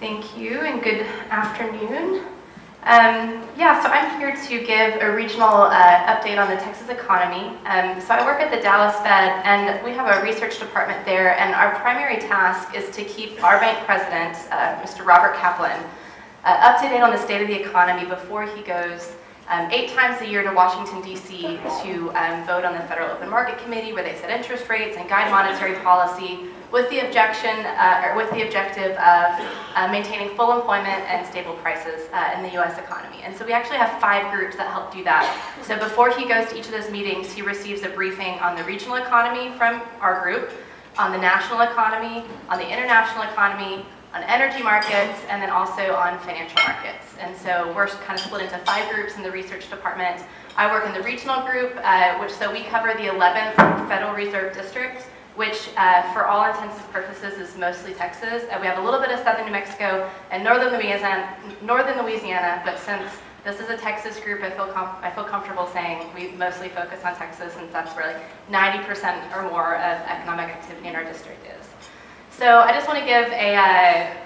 Thank you, and good afternoon. So I'm here to give a regional update on the Texas economy. So I work at the Dallas Fed, and we have a research department there, and our primary task is to keep our bank president, Mr. Robert Kaplan, up to date on the state of the economy before he goes 8 times a year to Washington, D.C. to vote on the Federal Open Market Committee, where they set interest rates and guide monetary policy with the objective of maintaining full employment and stable prices in the U.S. economy. And so we actually have 5 groups that help do that. So before he goes to each of those meetings, he receives a briefing on the regional economy from our group, on the national economy, on the international economy, on energy markets, and then also on financial markets. And so we're kind of split into 5 groups in the research department. I work in the regional group, so we cover the 11th Federal Reserve District, which for all intents and purposes is mostly Texas. We have a little bit of southern New Mexico and northern Louisiana, but since this is a Texas group, I feel comfortable saying we mostly focus on Texas, since that's where like 90% or more of economic activity in our district is. So I just want to give a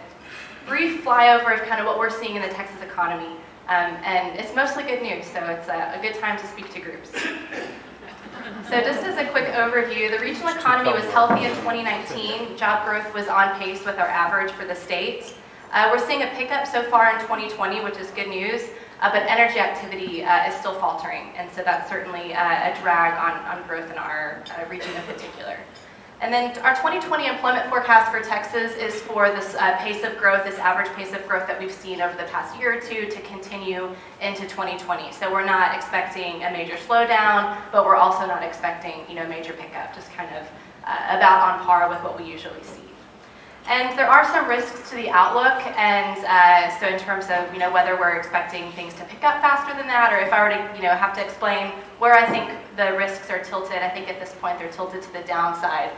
brief flyover of kind of what we're seeing in the Texas economy, and it's mostly good news, so it's a good time to speak to groups. So just as a quick overview, the regional economy was healthy in 2019. Job growth was on pace with our average for the state. We're seeing a pickup so far in 2020, which is good news, but energy activity is still faltering, and so that's certainly a drag on growth in our region in particular. And then our 2020 employment forecast for Texas is for this pace of growth, this average pace of growth that we've seen over the past year or two to continue into 2020. So we're not expecting a major slowdown, but we're also not expecting a major pickup, just kind of about on par with what we usually see. And there are some risks to the outlook, and so in terms of whether we're expecting things to pick up faster than that, or if I were to have to explain where I think the risks are tilted, I think at this point they're tilted to the downside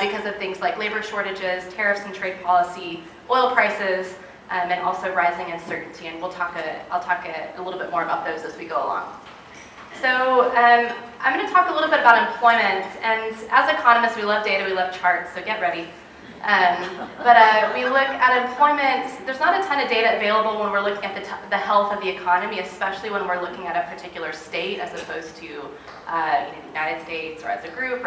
because of things like labor shortages, tariffs and trade policy, oil prices, and also rising uncertainty. And I'll talk a little bit more about those as we go along. So I'm going to talk a little bit about employment, and as economists we love data, we love charts, so get ready. But we look at employment. There's not a ton of data available when we're looking at the health of the economy, especially when we're looking at a particular state as opposed to the United States or as a group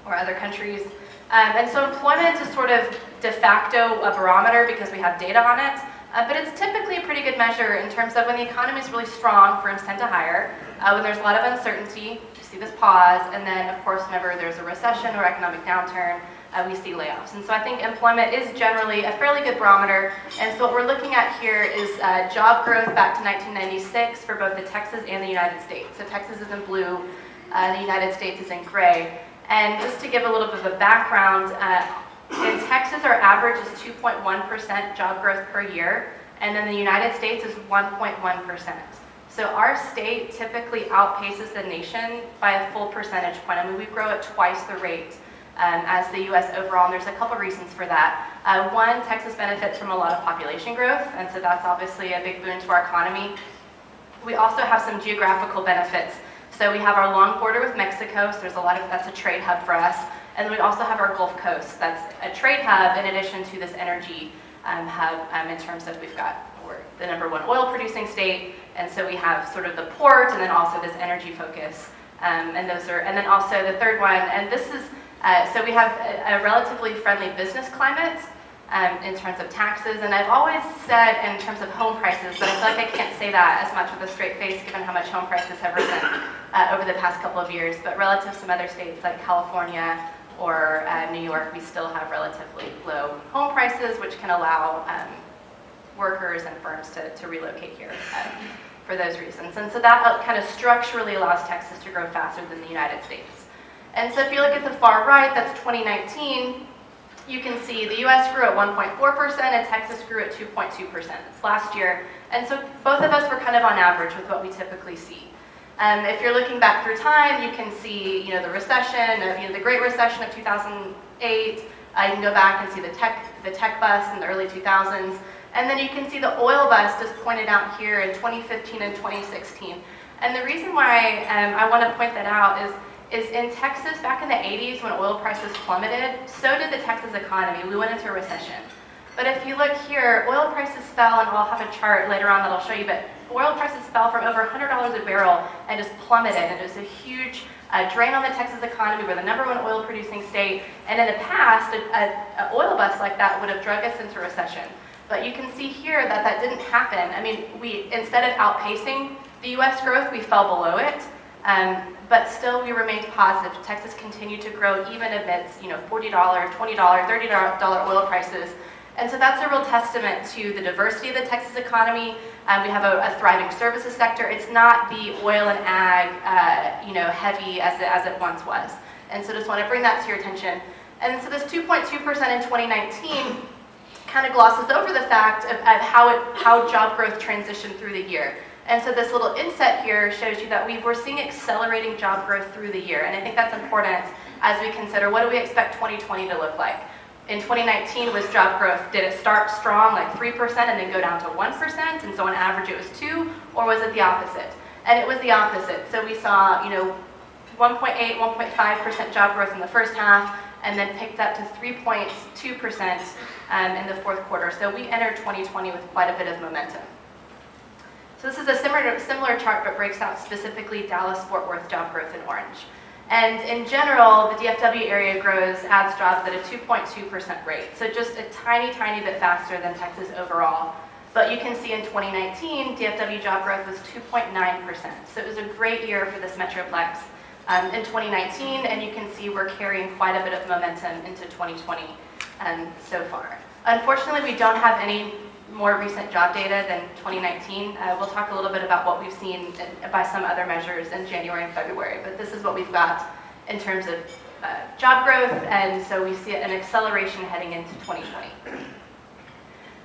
or other countries. And so employment is sort of de facto a barometer because we have data on it, but it's typically a pretty good measure in terms of when the economy is really strong, firms tend to hire. When there's a lot of uncertainty, you see this pause, and then of course whenever there's a recession or economic downturn, we see layoffs. And so I think employment is generally a fairly good barometer. And so what we're looking at here is job growth back to 1996 for both the Texas and the United States. So Texas is in blue, the United States is in gray. And just to give a little bit of a background, in Texas our average is 2.1% job growth per year, and in the United States is 1.1%. So our state typically outpaces the nation by a full percentage point. I mean, we grow at twice the rate as the U.S. overall, and there's a couple reasons for that. One, Texas benefits from a lot of population growth, and so that's obviously a big boon to our economy. We also have some geographical benefits. So we have our long border with Mexico, so that's a trade hub for us, and we also have our Gulf Coast. That's a trade hub in addition to this energy hub in terms of we're the #1 oil producing state, and so we have sort of the port and then also this energy focus, and then also the third one, and this is so we have a relatively friendly business climate in terms of taxes, and I've always said in terms of home prices, but I feel like I can't say that as much with a straight face given how much home prices have risen over the past couple of years, but relative to some other states like California or New York, we still have relatively low home prices, which can allow workers and firms to relocate here for those reasons. And so that kind of structurally allows Texas to grow faster than the United States. And so if you look at the far right, that's 2019, you can see the U.S. grew at 1.4% and Texas grew at 2.2%. It's last year. And so both of us were kind of on average with what we typically see. If you're looking back through time, you can see the recession, the Great Recession of 2008. You can go back and see the tech bust in the early 2000s. And then you can see the oil bust as pointed out here in 2015 and 2016. And the reason why I want to point that out is in Texas back in the 80s when oil prices plummeted, so did the Texas economy. We went into a recession. But if you look here, oil prices fell, and I'll have a chart later on that I'll show you, but oil prices fell from over $100 a barrel and just plummeted. And it was a huge drain on the Texas economy. We're the #1 oil producing state. And in the past, an oil bust like that would have drug us into recession. But you can see here that that didn't happen. I mean, instead of outpacing the U.S. growth, we fell below it. But still, we remained positive. Texas continued to grow even amidst, $40, $20, $30 oil prices. And so that's a real testament to the diversity of the Texas economy. We have a thriving services sector. It's not the oil and ag, heavy as it once was. And so just want to bring that to your attention. And so this 2.2% in 2019 kind of glosses over the fact of how job growth transitioned through the year. And so this little inset here shows you that we were seeing accelerating job growth through the year. And I think that's important as we consider what do we expect 2020 to look like. In 2019 was job growth, did it start strong like 3% and then go down to 1%, and so on average it was 2, or was it the opposite? And it was the opposite. So we saw 1.8, 1.5% job growth in the first half, and then picked up to 3.2% in the fourth quarter. So we entered 2020 with quite a bit of momentum. So this is a similar chart, but breaks out specifically Dallas-Fort Worth job growth in orange. And in general, the DFW area adds jobs at a 2.2% rate. So just a tiny, tiny bit faster than Texas overall. But you can see in 2019, DFW job growth was 2.9%. So it was a great year for this Metroplex in 2019, and you can see we're carrying quite a bit of momentum into 2020 so far. Unfortunately, we don't have any more recent job data than 2019. We'll talk a little bit about what we've seen by some other measures in January and February, but this is what we've got in terms of job growth, and so we see an acceleration heading into 2020.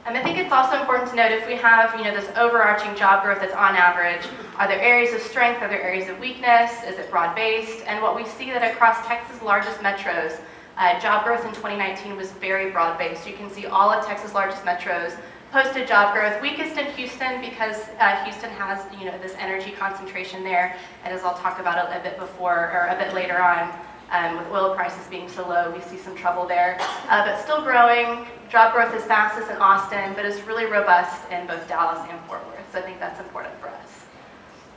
I think it's also important to note if we have this overarching job growth that's on average, are there areas of strength, are there areas of weakness, is it broad-based? And what we see that across Texas' largest metros, job growth in 2019 was very broad-based. You can see all of Texas' largest metros posted job growth, weakest in Houston because Houston has this energy concentration there, and as I'll talk about a bit later on, with oil prices being so low, we see some trouble there. But still growing. Job growth is fastest in Austin, but is really robust in both Dallas and Fort Worth. So I think that's important for us.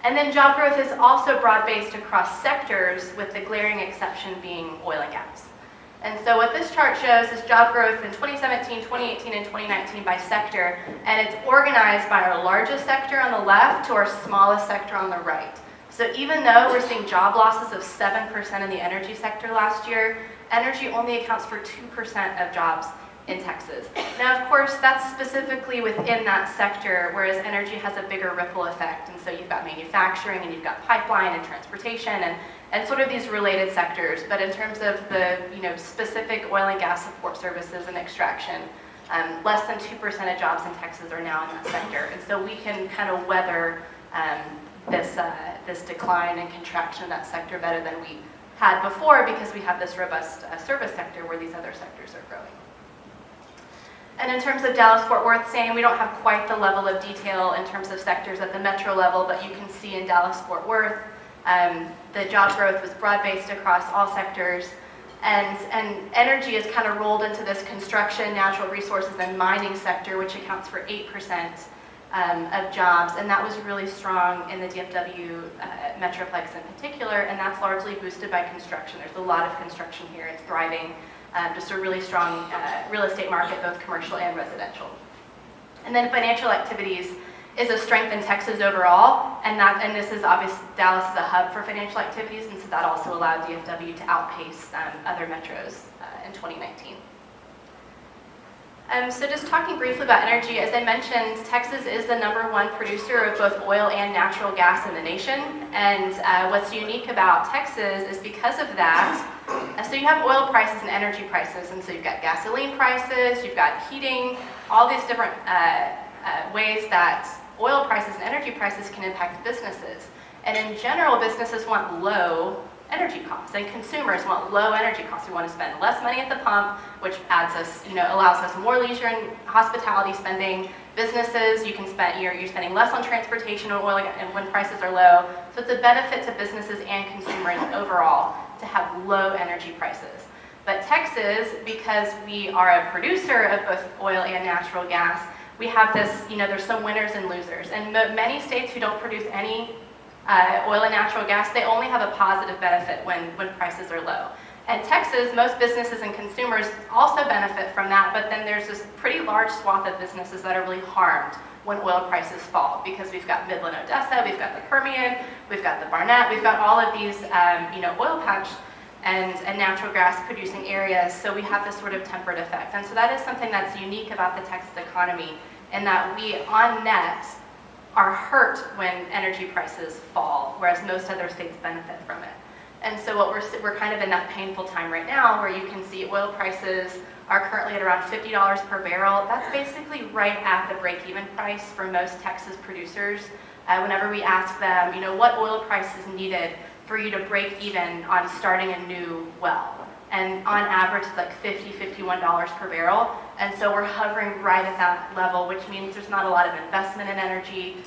And then job growth is also broad-based across sectors, with the glaring exception being oil and gas. And so what this chart shows is job growth in 2017, 2018, and 2019 by sector, and it's organized by our largest sector on the left to our smallest sector on the right. So even though we're seeing job losses of 7% in the energy sector last year, energy only accounts for 2% of jobs in Texas. Now, of course, that's specifically within that sector, whereas energy has a bigger ripple effect. And so you've got manufacturing, and you've got pipeline and transportation, and sort of these related sectors. But in terms of the specific oil and gas support services and extraction, less than 2% of jobs in Texas are now in that sector. And so we can kind of weather this decline and contraction in that sector better than we had before, because we have this robust service sector where these other sectors are growing. And in terms of Dallas-Fort Worth, same, we don't have quite the level of detail in terms of sectors at the metro level, but you can see in Dallas-Fort Worth, the job growth was broad-based across all sectors, and energy is kind of rolled into this construction, natural resources, and mining sector, which accounts for 8% of jobs, and that was really strong in the DFW Metroplex in particular, and that's largely boosted by construction. There's a lot of construction here. It's thriving. Just a really strong real estate market, both commercial and residential. And then financial activities is a strength in Texas overall, and this is obvious. Dallas is a hub for financial activities, and so that also allowed DFW to outpace other metros in 2019. So just talking briefly about energy, as I mentioned, Texas is the #1 producer of both oil and natural gas in the nation. And what's unique about Texas is because of that, so you have oil prices and energy prices, and so you've got gasoline prices, you've got heating, all these different ways that oil prices and energy prices can impact businesses. And in general, businesses want low energy costs, and consumers want low energy costs. We want to spend less money at the pump, which allows us more leisure and hospitality spending. Businesses, you're spending less on transportation and oil, and when prices are low. So it's a benefit to businesses and consumers overall to have low energy prices. But Texas, because we are a producer of both oil and natural gas, we have this, there's some winners and losers. And many states who don't produce any oil and natural gas, they only have a positive benefit when prices are low. And Texas, most businesses and consumers also benefit from that, but then there's this pretty large swath of businesses that are really harmed when oil prices fall, because we've got Midland, Odessa, we've got the Permian, we've got the Barnett, we've got all of these, oil patch and natural gas producing areas, so we have this sort of tempered effect. And so that is something that's unique about the Texas economy, in that we, on net, are hurt when energy prices fall, whereas most other states benefit from it. And so what we're kind of in that painful time right now, where you can see oil prices are currently at around $50 per barrel. That's basically right at the break-even price for most Texas producers. Whenever we ask them, what oil price is needed for you to break even on starting a new well. And on average, it's like $50, $51 per barrel. And so we're hovering right at that level, which means there's not a lot of investment in energy.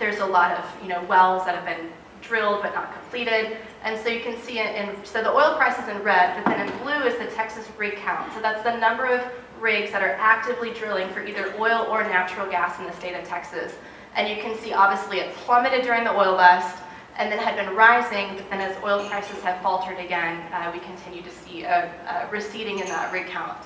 There's a lot of, wells that have been drilled but not completed. And so you can see so the oil price is in red, but then in blue is the Texas rig count. So that's the number of rigs that are actively drilling for either oil or natural gas in the state of Texas. And you can see obviously it plummeted during the oil bust and then had been rising, but then as oil prices have faltered again, we continue to see a receding in that rig count.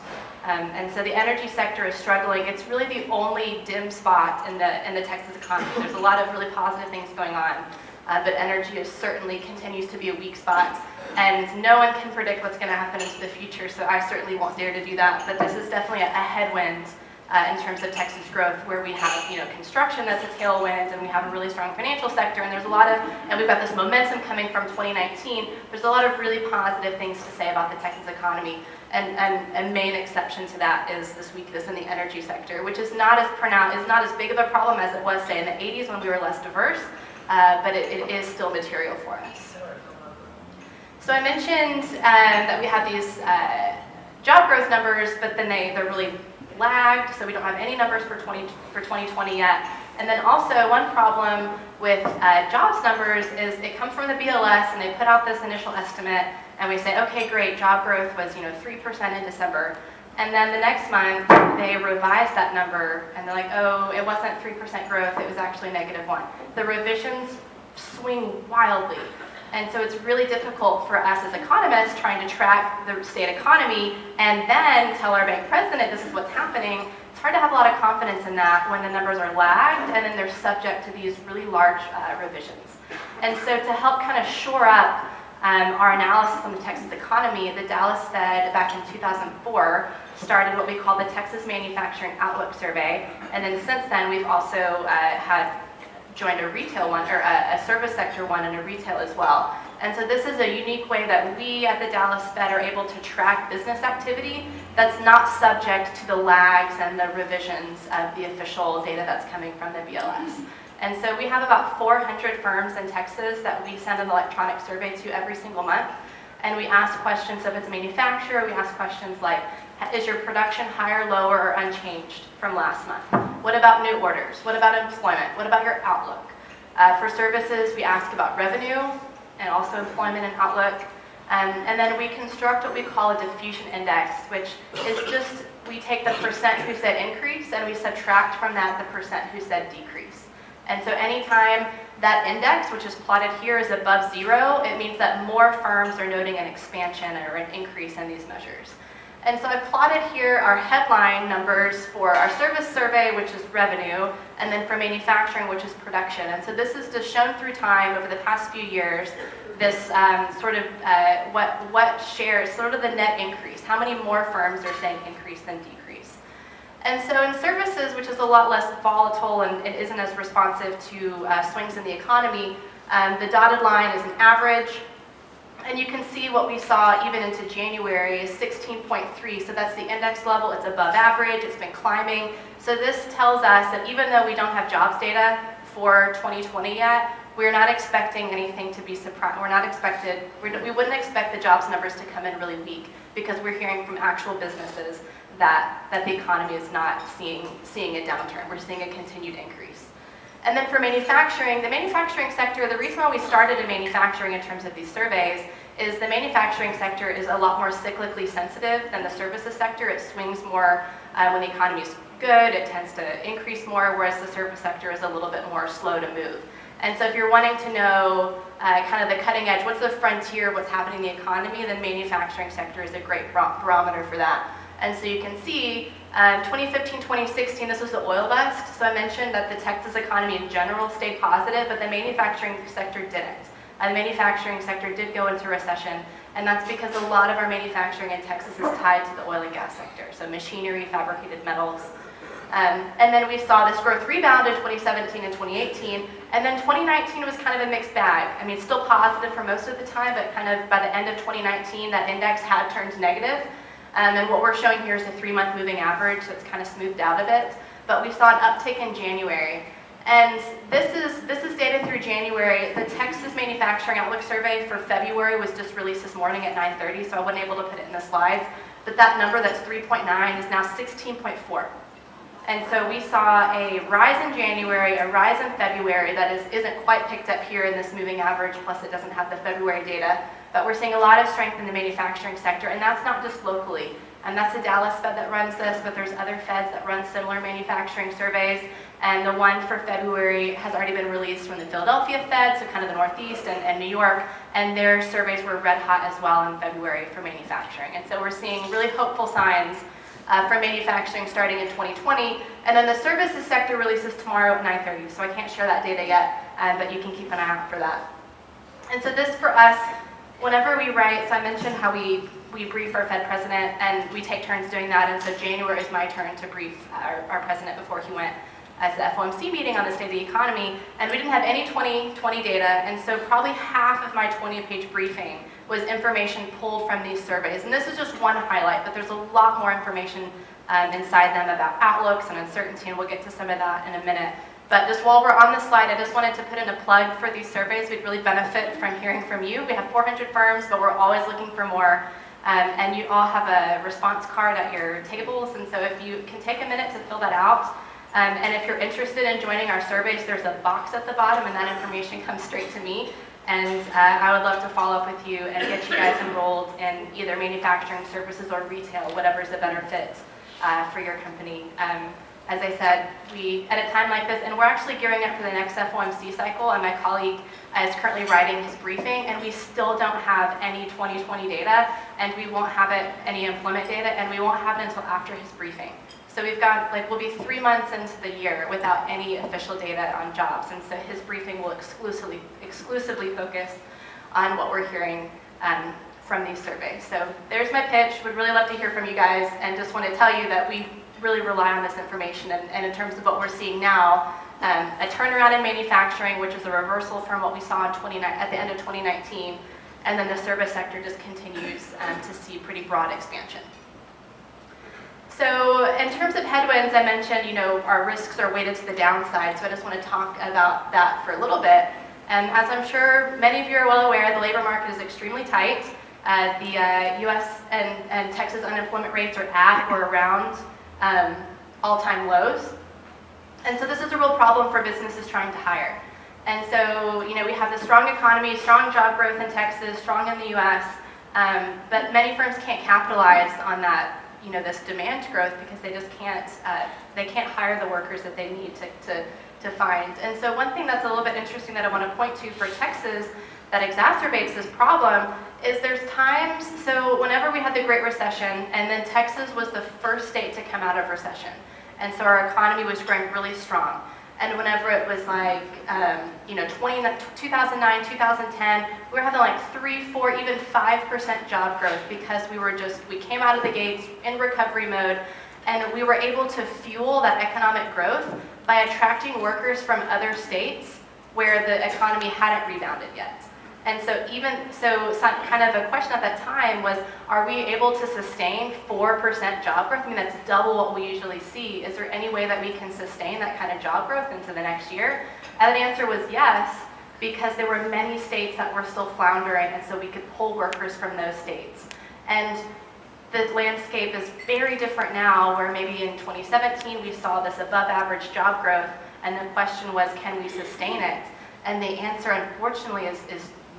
And so the energy sector is struggling. It's really the only dim spot in the Texas economy. There's a lot of really positive things going on. But energy certainly continues to be a weak spot, and no one can predict what's going to happen into the future, so I certainly won't dare to do that. But this is definitely a headwind in terms of Texas growth, where we have construction that's a tailwind, and we have a really strong financial sector, and and we've got this momentum coming from 2019. There's a lot of really positive things to say about the Texas economy, and a main exception to that is this weakness in the energy sector, which is not as pronounced, is not as big of a problem as it was, say, in the 80s when we were less diverse. But it is still material for us. So I mentioned that we have these job growth numbers, but then they're really lagged, so we don't have any numbers for 2020 yet. And then also one problem with jobs numbers is it comes from the BLS, and they put out this initial estimate, and we say, okay, great, job growth was 3% in December. And then the next month, they revised that number, and they're like, oh, it wasn't 3% growth, it was actually -1. The revisions swing wildly. And so it's really difficult for us as economists trying to track the state economy and then tell our bank president this is what's happening. It's hard to have a lot of confidence in that when the numbers are lagged and then they're subject to these really large revisions. And so to help kind of shore up our analysis on the Texas economy, the Dallas Fed back in 2004 started what we call the Texas Manufacturing Outlook Survey, and then since then we've also had joined a retail one, or a service sector one, and a retail as well. And so this is a unique way that we at the Dallas Fed are able to track business activity that's not subject to the lags and the revisions of the official data that's coming from the BLS. And so we have about 400 firms in Texas that we send an electronic survey to every single month. And we ask questions of its manufacturer. We ask questions like, is your production higher, lower, or unchanged from last month? What about new orders? What about employment? What about your outlook? For services, we ask about revenue and also employment and outlook. And then we construct what we call a diffusion index, which is just, we take the percent who said increase and we subtract from that the percent who said decrease. And so anytime that index, which is plotted here, is above 0, it means that more firms are noting an expansion or an increase in these measures. And so I've plotted here our headline numbers for our service survey, which is revenue, and then for manufacturing, which is production. And so this is just shown through time over the past few years, this what shares, sort of the net increase. How many more firms are saying increase than decrease? And so in services, which is a lot less volatile and it isn't as responsive to swings in the economy, the dotted line is an average. And you can see what we saw even into January is 16.3. So that's the index level. It's above average. It's been climbing. So this tells us that even though we don't have jobs data for 2020 yet, we're not expecting anything to be surprised. We wouldn't expect the jobs numbers to come in really weak because we're hearing from actual businesses that the economy is not seeing a downturn. We're seeing a continued increase. And then for manufacturing, the manufacturing sector, the reason why we started in manufacturing in terms of these surveys is the manufacturing sector is a lot more cyclically sensitive than the services sector. It swings more when the economy is good, it tends to increase more, whereas the service sector is a little bit more slow to move. And so if you're wanting to know kind of the cutting edge, what's the frontier, what's happening in the economy, then manufacturing sector is a great barometer for that. And so you can see 2015, 2016, this was the oil bust. So I mentioned that the Texas economy in general stayed positive, but the manufacturing sector didn't. The manufacturing sector did go into recession, and that's because a lot of our manufacturing in Texas is tied to the oil and gas sector, so machinery, fabricated metals. And then we saw this growth rebound in 2017 and 2018, and then 2019 was kind of a mixed bag. I mean, it's still positive for most of the time, but kind of by the end of 2019, that index had turned negative. And what we're showing here is a 3-month moving average that's kind of smoothed out a bit, but we saw an uptick in January. And this is data through January. The Texas Manufacturing Outlook Survey for February was just released this morning at 9:30, so I wasn't able to put it in the slides. But that number that's 3.9 is now 16.4. And so we saw a rise in January, a rise in February that isn't quite picked up here in this moving average, plus it doesn't have the February data. But we're seeing a lot of strength in the manufacturing sector, and that's not just locally. And that's the Dallas Fed that runs this, but there's other feds that run similar manufacturing surveys. And the one for February has already been released from the Philadelphia Fed, so kind of the Northeast and New York, and their surveys were red hot as well in February for manufacturing. And so we're seeing really hopeful signs for manufacturing starting in 2020. And then the services sector releases tomorrow at 9:30, so I can't share that data yet, but you can keep an eye out for that. And so this for us, whenever we write, so I mentioned how we brief our Fed president, and we take turns doing that, and so January is my turn to brief our president before he went as the FOMC meeting on the state of the economy, and we didn't have any 2020 data, and so probably half of my 20-page briefing was information pulled from these surveys. And this is just one highlight, but there's a lot more information inside them about outlooks and uncertainty, and we'll get to some of that in a minute. But just while we're on this slide, I just wanted to put in a plug for these surveys. We'd really benefit from hearing from you. We have 400 firms, but we're always looking for more. And you all have a response card at your tables, and so if you can take a minute to fill that out, and if you're interested in joining our surveys, there's a box at the bottom, and that information comes straight to me. And I would love to follow up with you and get you guys enrolled in either manufacturing, services, or retail, whatever's a better fit for your company. As I said, we, at a time like this, and we're actually gearing up for the next FOMC cycle, and my colleague is currently writing his briefing, and we still don't have any 2020 data, and we won't have any employment data, and we won't have it until after his briefing. So we've got, we'll be 3 months into the year without any official data on jobs, and so his briefing will exclusively focus on what we're hearing from these surveys. So there's my pitch. Would really love to hear from you guys, and just want to tell you that we really rely on this information, and in terms of what we're seeing now, a turnaround in manufacturing, which is a reversal from what we saw at the end of 2019, and then the service sector just continues to see pretty broad expansion. So in terms of headwinds, I mentioned, our risks are weighted to the downside, so I just want to talk about that for a little bit. And as I'm sure many of you are well aware, the labor market is extremely tight. The US and Texas unemployment rates are at or around all-time lows. And so this is a real problem for businesses trying to hire. And so, we have the strong economy, strong job growth in Texas, strong in the US, but many firms can't capitalize on that, this demand growth, because they just can't hire the workers that they need to find. And so one thing that's a little bit interesting that I want to point to for Texas that exacerbates this problem is there's times, so whenever we had the Great Recession, and then Texas was the first state to come out of recession, and so our economy was growing really strong. And whenever it was like, 2009, 2010, we were having like 3, 4, even 5% job growth, because we came out of the gates in recovery mode, and we were able to fuel that economic growth by attracting workers from other states where the economy hadn't rebounded yet. And so kind of a question at that time was, are we able to sustain 4% job growth? I mean, that's double what we usually see. Is there any way that we can sustain that kind of job growth into the next year? And the answer was yes, because there were many states that were still floundering, and so we could pull workers from those states. And the landscape is very different now, where maybe in 2017 we saw this above average job growth, and the question was, can we sustain it? And the answer, unfortunately, is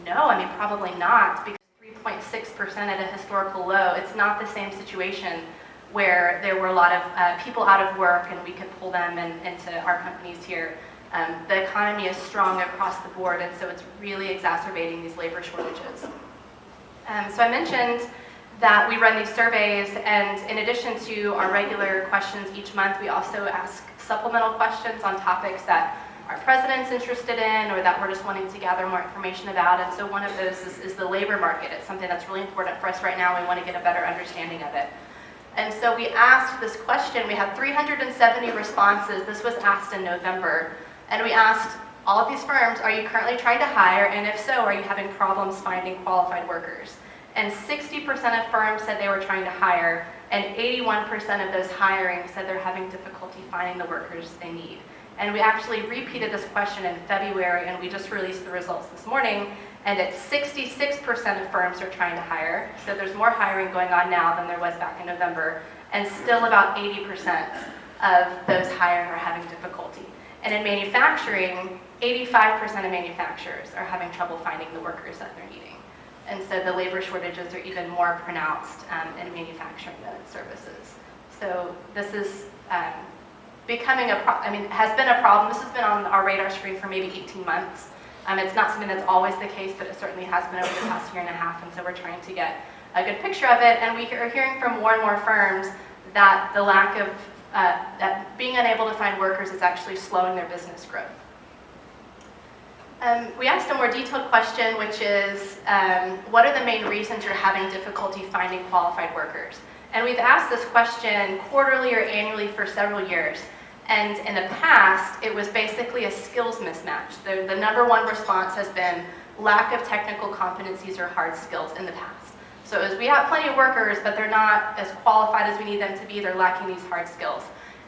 no. I mean, probably not, because 3.6% at a historical low. It's not the same situation where there were a lot of people out of work and we could pull them into our companies here. The economy is strong across the board, and so it's really exacerbating these labor shortages. So I mentioned that we run these surveys, and in addition to our regular questions each month, we also ask supplemental questions on topics that our president's interested in or that we're just wanting to gather more information about. And so one of those is the labor market. It's something that's really important for us right now. We want to get a better understanding of it. And so we asked this question. We had 370 responses. This was asked in November. And we asked all of these firms, are you currently trying to hire? And if so, are you having problems finding qualified workers? And 60% of firms said they were trying to hire, and 81% of those hiring said they're having difficulty finding the workers they need. And we actually repeated this question in February, and we just released the results this morning, and it's 66% of firms are trying to hire. So there's more hiring going on now than there was back in November, and still about 80% of those hiring are having difficulty. And in manufacturing, 85% of manufacturers are having trouble finding the workers that they're needing. And so the labor shortages are even more pronounced in manufacturing than in services. So this is becoming has been a problem. This has been on our radar screen for maybe 18 months. It's not something that's always the case, but it certainly has been over the past year and a half, and so we're trying to get a good picture of it. And we are hearing from more and more firms that the lack of, that being unable to find workers is actually slowing their business growth. We asked a more detailed question, which is, what are the main reasons you're having difficulty finding qualified workers? And we've asked this question quarterly or annually for several years. And in the past, it was basically a skills mismatch. The number one response has been lack of technical competencies or hard skills in the past. So it was, we have plenty of workers, but they're not as qualified as we need them to be. They're lacking these hard skills.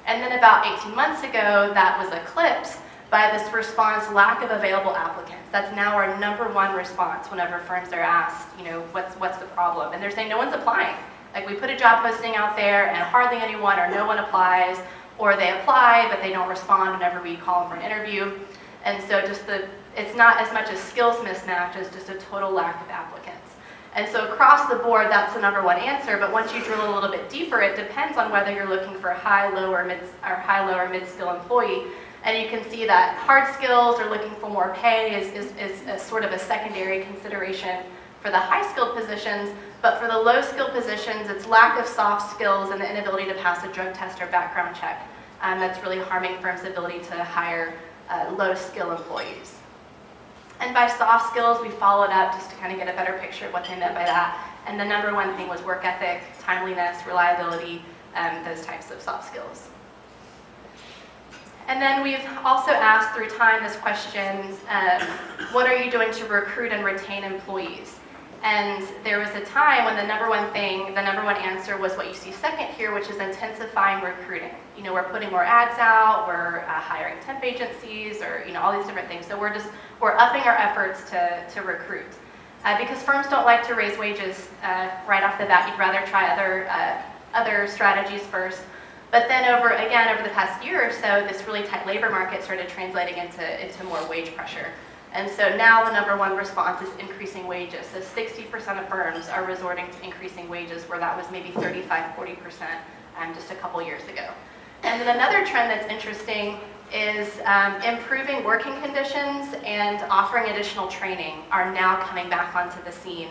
And then about 18 months ago, that was eclipsed by this response, lack of available applicants. That's now our number one response whenever firms are asked, what's the problem? And they're saying no one's applying. Like, we put a job posting out there and hardly anyone or no one applies, or they apply but they don't respond whenever we call them for an interview. And so it's not as much a skills mismatch as just a total lack of applicants. And so across the board, that's the number one answer, but once you drill a little bit deeper, it depends on whether you're looking for a high, low, or mid-skill employee. And you can see that hard skills or looking for more pay is a sort of a secondary consideration for the high-skilled positions, but for the low-skilled positions, it's lack of soft skills and the inability to pass a drug test or background check. That's really harming firms' ability to hire low-skill employees. And by soft skills, we followed up just to kind of get a better picture of what they meant by that. And the number one thing was work ethic, timeliness, reliability, those types of soft skills. And then we've also asked through time this question, what are you doing to recruit and retain employees? And there was a time when the number one answer was what you see second here, which is intensifying recruiting. We're putting more ads out, we're hiring temp agencies, or all these different things. So we're upping our efforts to recruit. Because firms don't like to raise wages right off the bat. You'd rather try other strategies first. But then over the past year or so, this really tight labor market started translating into more wage pressure. And so now the number one response is increasing wages. So 60% of firms are resorting to increasing wages, where that was maybe 35-40% just a couple years ago. And then another trend that's interesting is improving working conditions and offering additional training are now coming back onto the scene.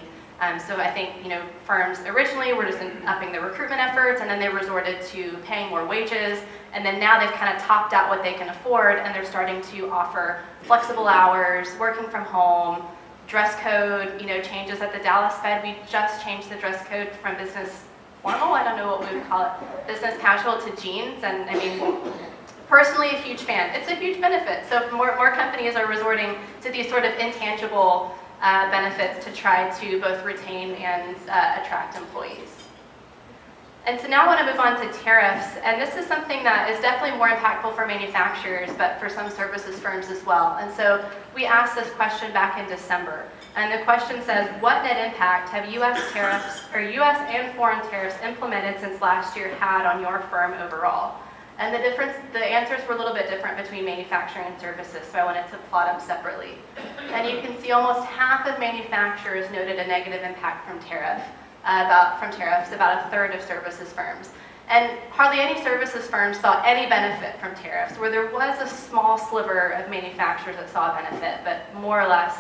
So I think firms originally were just upping their recruitment efforts, and then they resorted to paying more wages, and then now they've kind of topped out what they can afford, and they're starting to offer flexible hours, working from home, dress code, changes at the Dallas Fed. We just changed the dress code from business formal, I don't know what we would call it, business casual to jeans, and I mean, personally a huge fan. It's a huge benefit. So more companies are resorting to these sort of intangible benefits to try to both retain and attract employees. And so now I want to move on to tariffs, and this is something that is definitely more impactful for manufacturers, but for some services firms as well. And so we asked this question back in December, and the question says, what net impact have U.S. tariffs, or U.S. and foreign tariffs implemented since last year had on your firm overall? And the answers were a little bit different between manufacturing and services, so I wanted to plot them separately. And you can see almost half of manufacturers noted a negative impact from tariffs, about a third of services firms. And hardly any services firms saw any benefit from tariffs, where there was a small sliver of manufacturers that saw a benefit, but more or less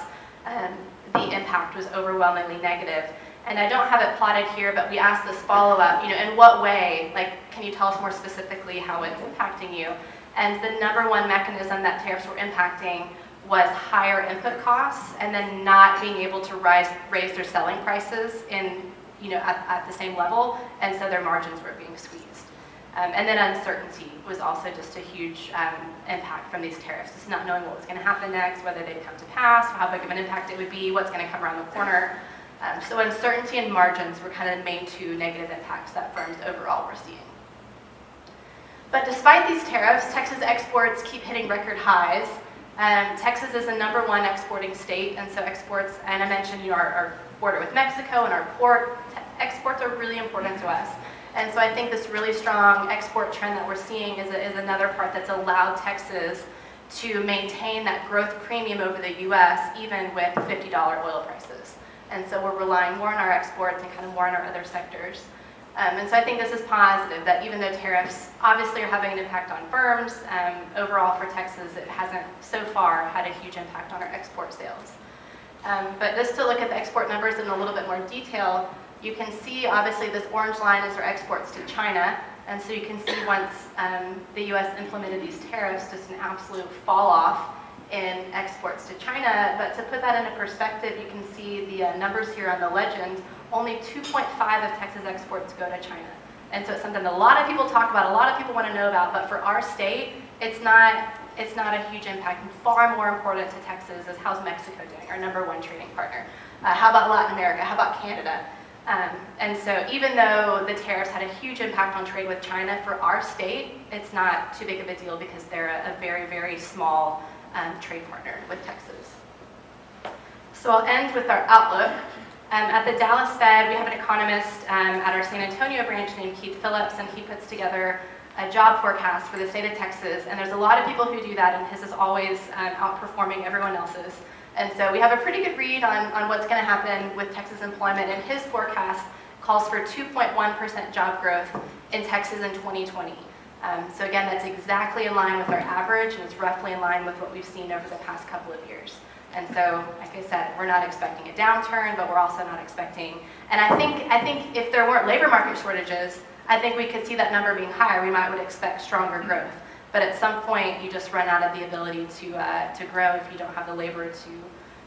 the impact was overwhelmingly negative. And I don't have it plotted here, but we asked this follow-up, in what way, can you tell us more specifically how it's impacting you? And the number one mechanism that tariffs were impacting was higher input costs, and then not being able to raise their selling prices at the same level, and so their margins were being squeezed. And then uncertainty was also just a huge impact from these tariffs, just not knowing what was going to happen next, whether they'd come to pass, how big of an impact it would be, what's going to come around the corner. So uncertainty and margins were kind of the main two negative impacts that firms overall were seeing. But despite these tariffs, Texas exports keep hitting record highs. Texas is the number one exporting state, and so exports, and I mentioned our border with Mexico and our port, exports are really important to us. And so I think this really strong export trend that we're seeing is another part that's allowed Texas to maintain that growth premium over the US, even with $50 oil prices. And so we're relying more on our exports and kind of more on our other sectors. And so I think this is positive, that even though tariffs obviously are having an impact on firms, overall for Texas it hasn't so far had a huge impact on our export sales. But just to look at the export numbers in a little bit more detail, you can see obviously this orange line is our exports to China, and so you can see once the US implemented these tariffs, just an absolute fall off in exports to China. But to put that into perspective, you can see the numbers here on the legend. Only 2.5 of Texas exports go to China. And so it's something that a lot of people talk about, a lot of people want to know about, but for our state, it's not a huge impact. And far more important to Texas is how's Mexico doing, our number one trading partner. How about Latin America? How about Canada? And so even though the tariffs had a huge impact on trade with China, for our state, it's not too big of a deal because they're a very, very small trade partner with Texas. So I'll end with our outlook. At the Dallas Fed, we have an economist at our San Antonio branch named Keith Phillips, and he puts together a job forecast for the state of Texas. And there's a lot of people who do that, and his is always outperforming everyone else's. And so we have a pretty good read on what's going to happen with Texas employment, and his forecast calls for 2.1% job growth in Texas in 2020. So again, that's exactly in line with our average, and it's roughly in line with what we've seen over the past couple of years. And so, like I said, we're not expecting a downturn, but we're also not expecting, and I think if there weren't labor market shortages, I think we could see that number being higher. We would expect stronger growth. But at some point, you just run out of the ability to grow if you don't have the labor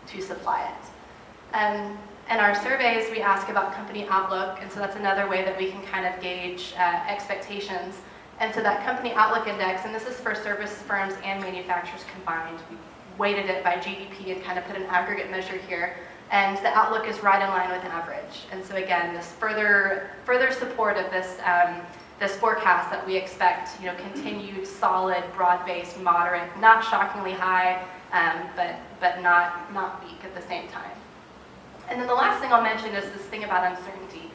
to supply it. In our surveys, we ask about company outlook, and so that's another way that we can kind of gauge expectations. And so that company outlook index, and this is for service firms and manufacturers combined, we weighted it by GDP and kind of put an aggregate measure here, and the outlook is right in line with average. And so again, this further support of this forecast that we expect, continued solid, broad-based, moderate, not shockingly high, but not weak at the same time. And then the last thing I'll mention is this thing about uncertainty.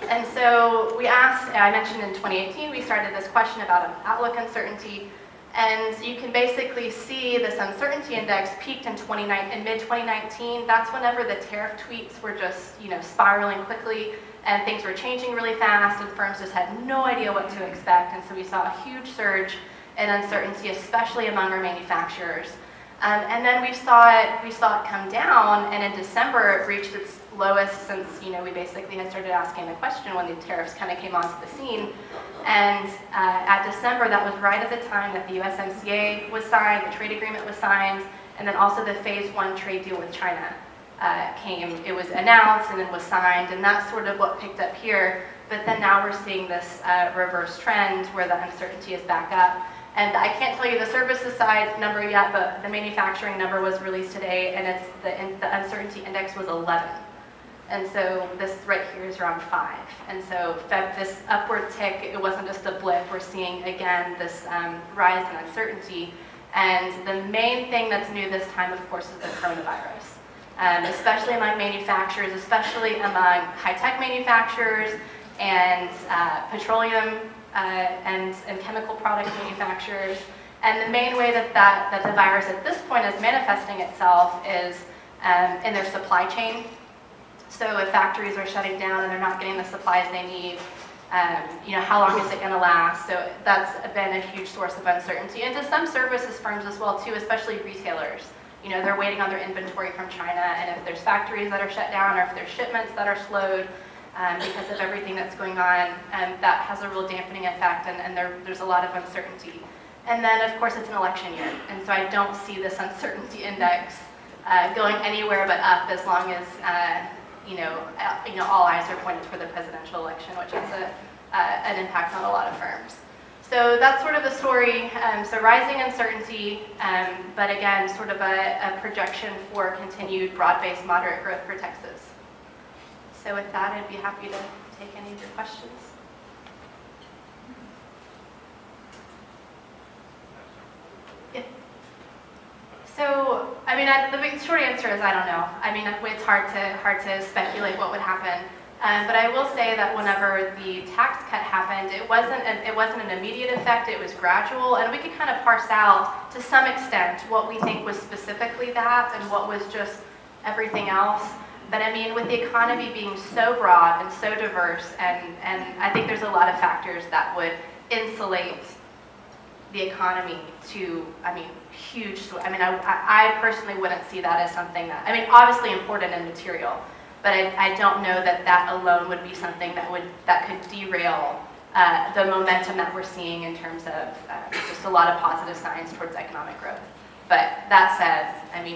And so we asked, I mentioned in 2018, we started this question about outlook uncertainty. And you can basically see this uncertainty index peaked in mid-2019. That's whenever the tariff tweets were just, spiraling quickly, and things were changing really fast, and firms just had no idea what to expect. And so we saw a huge surge in uncertainty, especially among our manufacturers. And then we saw it come down, and in December it reached its lowest since we basically had started asking the question when the tariffs kind of came onto the scene. And at December, that was right at the time that the USMCA was signed, the trade agreement was signed, and then also the Phase 1 trade deal with China came. It was announced and then was signed, and that's sort of what picked up here. But then now we're seeing this reverse trend where the uncertainty is back up. And I can't tell you the services side number yet, but the manufacturing number was released today, and the uncertainty index was 11. And so this right here is around 5. And so this upward tick, it wasn't just a blip. We're seeing, again, this rise in uncertainty. And the main thing that's new this time, of course, is the coronavirus. Especially among manufacturers, especially among high-tech manufacturers and petroleum and chemical product manufacturers. And the main way that the virus at this point is manifesting itself is in their supply chain. So if factories are shutting down and they're not getting the supplies they need, how long is it going to last? So that's been a huge source of uncertainty. And to some services firms as well too, especially retailers. They're waiting on their inventory from China, and if there's factories that are shut down or if there's shipments that are slowed because of everything that's going on, that has a real dampening effect, and there's a lot of uncertainty. And then, of course, it's an election year, and so I don't see this uncertainty index going anywhere but up as long as all eyes are pointed for the presidential election, which has an impact on a lot of firms. So that's sort of the story. So rising uncertainty, but again, sort of a projection for continued broad-based moderate growth for Texas. So with that, I'd be happy to take any of your questions. Yeah. So, the big short answer is I don't know. It's hard to speculate what would happen. But I will say that whenever the tax cut happened, it wasn't an immediate effect, it was gradual, and we could kind of parse out, to some extent, what we think was specifically that and what was just everything else. But with the economy being so broad and so diverse, and I think there's a lot of factors that would insulate the economy to, huge, I personally wouldn't see that as something that, obviously important and material, but I don't know that alone would be something that could derail the momentum that we're seeing in terms of just a lot of positive signs towards economic growth. But that said,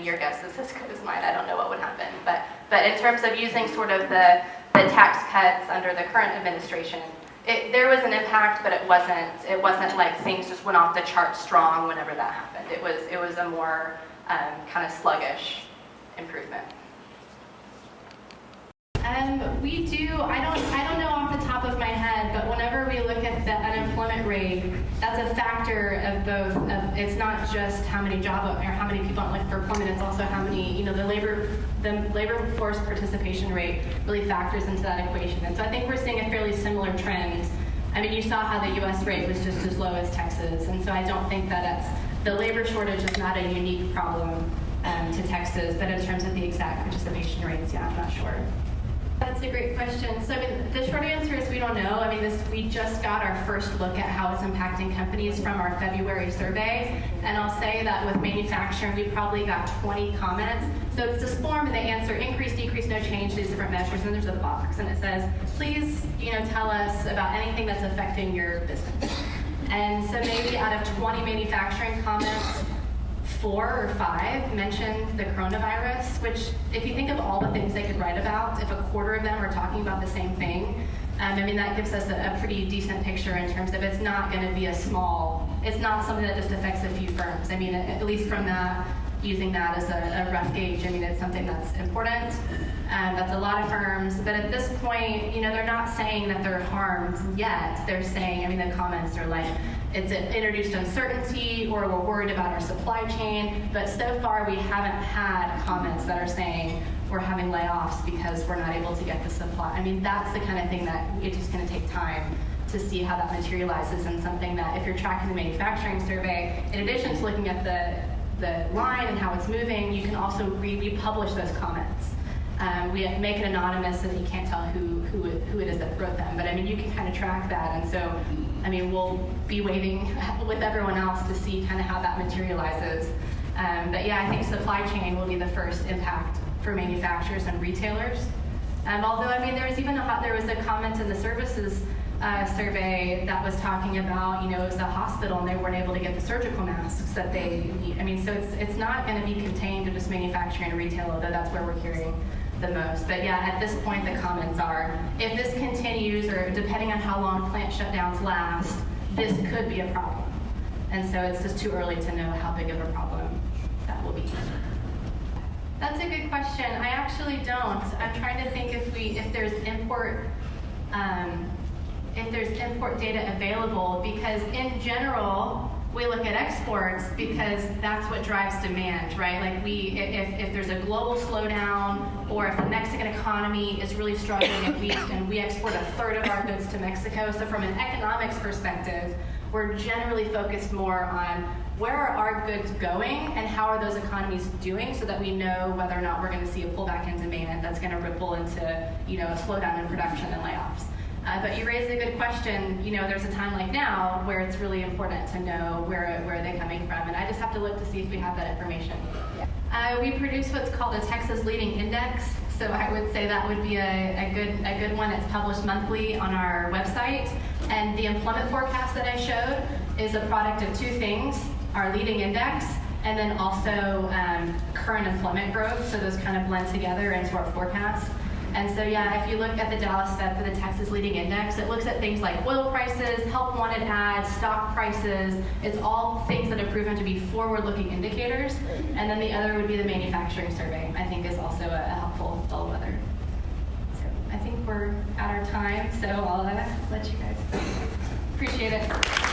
your guess is as good as mine. I don't know what would happen. But in terms of using sort of the tax cuts under the current administration, there was an impact, but it wasn't like things just went off the chart strong whenever that happened. It was a more kind of sluggish improvement. We do, I don't know off the top of my head, but whenever we look at the unemployment rate, that's a factor of both, it's not just how many people are looking for employment, it's also how many, the labor force participation rate really factors into that equation. And so I think we're seeing a fairly similar trend. You saw how the US rate was just as low as Texas, and so I don't think that the labor shortage is not a unique problem to Texas, but in terms of the exact participation rates, yeah, I'm not sure. That's a great question. So the short answer is we don't know. We just got our first look at how it's impacting companies from our February survey. And I'll say that with manufacturing, we probably got 20 comments. So it's this form and they answer increase, decrease, no change, these different measures, and there's a box. And it says, please, tell us about anything that's affecting your business. And so maybe out of 20 manufacturing comments, 4 or 5 mentioned the coronavirus, which if you think of all the things they could write about, if a quarter of them are talking about the same thing, that gives us a pretty decent picture in terms of it's not going to be it's not something that just affects a few firms. At least from that, using that as a rough gauge, it's something that's important. That's a lot of firms, but at this point, they're not saying that they're harmed yet. They're saying, the comments are like, it's introduced uncertainty, or we're worried about our supply chain, but so far we haven't had comments that are saying we're having layoffs because we're not able to get the supply. That's the kind of thing that it's just going to take time to see how that materializes, and something that if you're tracking the manufacturing survey, in addition to looking at the line and how it's moving, you can also republish those comments. We make it anonymous so that you can't tell who it is that wrote them, but you can kind of track that, and so we'll be waiting with everyone else to see kind of how that materializes. But yeah, I think supply chain will be the first impact for manufacturers and retailers. Although there was a comment in the services survey that was talking about, it was a hospital and they weren't able to get the surgical masks that they need. So it's not going to be contained to just manufacturing and retail, although that's where we're hearing the most. But yeah, at this point the comments are, if this continues, or depending on how long plant shutdowns last, this could be a problem. And so it's just too early to know how big of a problem that will be. That's a good question. I actually don't. I'm trying to think if there's import data available, because in general, We look at exports because that's what drives demand, right? Like if there's a global slowdown, or if the Mexican economy is really struggling and we export a third of our goods to Mexico. So from an economics perspective, we're generally focused more on where are our goods going and how are those economies doing, so that we know whether or not we're going to see a pullback in demand that's going to ripple into a slowdown in production and layoffs. But you raised a good question. There's a time like now where it's really important to know where they're coming from, and I just have to look to see if we have that information. We produce what's called a Texas Leading Index, so I would say that would be a good one. It's published monthly on our website, and the employment forecast that I showed is a product of two things: our leading index, and then also current employment growth. So those kind of blend together into our forecast. And so, if you look at the Dallas Fed for the Texas Leading Index, it looks at things like oil prices, help wanted ads, stock prices. It's all things that have proven to be forward-looking indicators. And then the other would be the manufacturing survey, I think is also a helpful bellwether. So I think we're at our time, so I'll let you guys. Appreciate it.